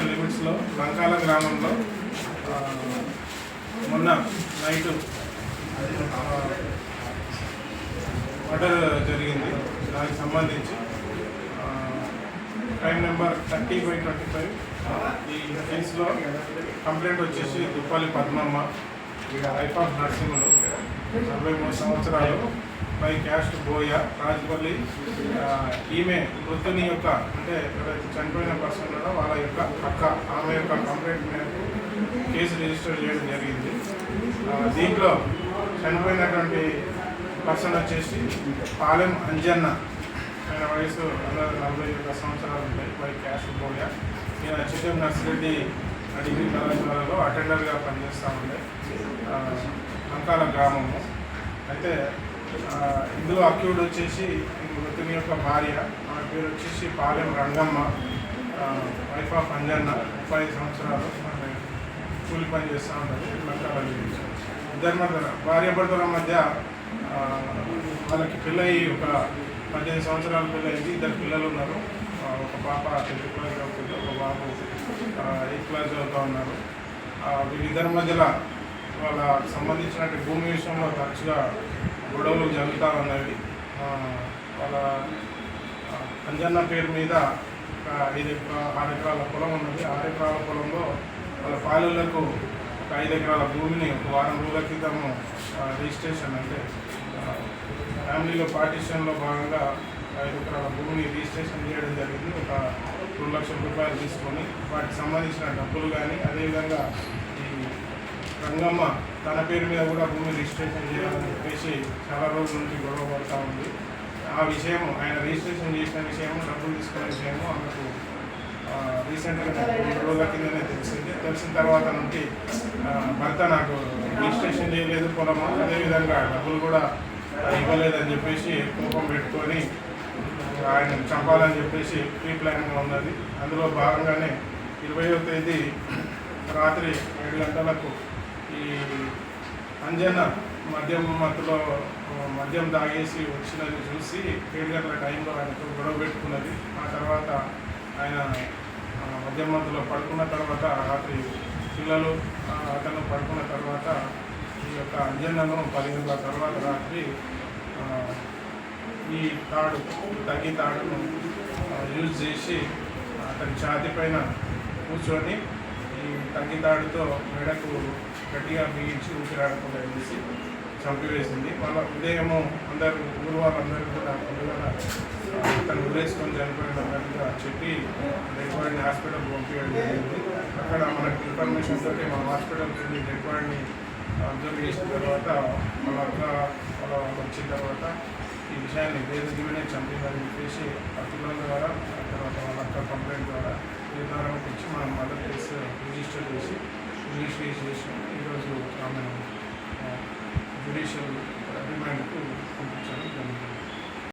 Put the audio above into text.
Station లిమిట్స్లో లంకాల గ్రామంలో మొన్న నైటు మర్డర్ జరిగింది. దానికి సంబంధించి క్రైమ్ నెంబర్ 30/25 ఈ కేసులో కంప్లైంట్ వచ్చేసి దుప్పాలి పద్మమ్మ, వైఫ్ ఆఫ్ నర్సింహులు, 43 సంవత్సరాలు, బై క్యాస్ట్ బోయ, రాజపల్లి. ఈమె మృతుని యొక్క అంటే ఎవరైతే చనిపోయిన పర్సన్ ఉన్నారో వాళ్ళ యొక్క అక్క, ఆమె యొక్క కంప్లైంట్ మేరకు కేసు రిజిస్టర్ చేయడం జరిగింది. దీంట్లో చనిపోయినటువంటి పర్సన్ వచ్చేసి పాలెం అంజన్న, ఆయన వయసు 41 సంవత్సరాలు ఉంటాయి, బై క్యాస్ట్ బోయ. ఈయన చిట్టం నర్సిరెడ్డి డిగ్రీ కళాశాలలో అటెండర్గా పనిచేస్తూ ఉండే లంకాల గ్రామము. అయితే ఇందులో అక్యూడ్ వచ్చేసి మృతుని యొక్క భార్య, ఆమె పేరు వచ్చేసి పాలెం రంగమ్మ, వైఫ్ ఆఫ్ అంజన్న, 35 సంవత్సరాలు, కూలి పని చేస్తూ ఉంటుంది లంకాల. ఇద్దరి మధ్య భార్యాభర్తల మధ్య వాళ్ళకి పెళ్ళయి ఒక 18 సంవత్సరాల పెళ్ళయింది. 2 పిల్లలు ఉన్నారు. ఒక పాప 10th క్లాస్ చదువుతుంది, ఒక బాబు 8th క్లాస్ చదువుతూ ఉన్నారు. వీళ్ళిద్దరి మధ్యలో వాళ్ళకి సంబంధించిన భూమి విషయంలో తరచుగా గొడవలు జరుగుతూ ఉన్నవి. వాళ్ళ అంజన్న పేరు మీద 6 ఎకరాల పొలం ఉన్నది. 6 ఎకరాల పొలంలో వాళ్ళ పాలలకు 5 ఎకరాల భూమిని ఒక వారం రోజుల క్రితము రిజిస్ట్రేషన్ అంటే ఫ్యామిలీలో పార్టీషన్లో భాగంగా 5 ఎకరాల భూమిని రిజిస్ట్రేషన్ చేయడం జరిగింది. ఒక 2 లక్షల రూపాయలు తీసుకొని వాటికి సంబంధించిన డబ్బులు కానీ, అదేవిధంగా ఈ రంగమ్మ తన పేరు మీద కూడా భూమి రిజిస్ట్రేషన్ చేయాలని చెప్పేసి చాలా రోజుల నుంచి గొడవ పడుతూ ఉంది. ఆ విషయం, ఆయన రిజిస్ట్రేషన్ చేసిన విషయము, డబ్బులు తీసుకునే విషయము ఆమెకు రీసెంట్గా 3 రోజుల కిందనే తెలిసింది. తెలిసిన తర్వాత నుండి భర్త నాకు రిజిస్ట్రేషన్ చేయలేదు పొలము, అదేవిధంగా డబ్బులు కూడా ఇవ్వలేదని చెప్పేసి కోపం పెట్టుకొని ఆయన చంపాలని చెప్పేసి ప్రీ ప్లాన్గా ఉన్నది. అందులో భాగంగానే 20వ తేదీ రాత్రి 7 గంటలకు ఈ అంజన్న మద్యం తాగేసి వచ్చినది చూసి 7 గంటల టైంలో ఆయనతో గొడవ పెట్టుకున్నది. ఆ తర్వాత ఆయన మద్యం మత్తులో పడుకున్న తర్వాత రాత్రి పిల్లలు అతను పడుకున్న తర్వాత ఈ యొక్క అంజన్నను 10 గంటల తర్వాత రాత్రి ఈ తగ్గి తాడును యూజ్ చేసి అతని ఛాతీ పైన కూర్చొని ఈ తగ్గి తాడుతో మెడకు గట్టిగా బిగించి ఊపిరాడకుండా వేసి చంపివేసింది. వాళ్ళ ఉదయము ఊరు వాళ్ళందరూ కూడా ముందుగా అతను ఉరేసుకొని చనిపోయినట్టుగా చెప్పి డెడ్ బాడీని హాస్పిటల్ పంపించడం జరిగింది. అక్కడ మనకి ఇన్ఫర్మేషన్ తోటి మన హాస్పిటల్కి వెళ్ళి డెడ్ బాడీని అబ్జర్వ్ చేసిన తర్వాత వాళ్ళ వచ్చిన తర్వాత ఈ విషయాన్ని నిజమే చంపిందని చెప్పేసి ఆ పిల్లల ద్వారా, తర్వాత వాళ్ళ అక్క కంప్లైంట్ ద్వారా నిర్ధారణ ఇచ్చి మనం మదర్ కేసు రిజిస్టర్ చేసి ఈరోజు ఆమెను జ్యుడిషియల్ రిమాండ్కు పంపించడం జరిగింది.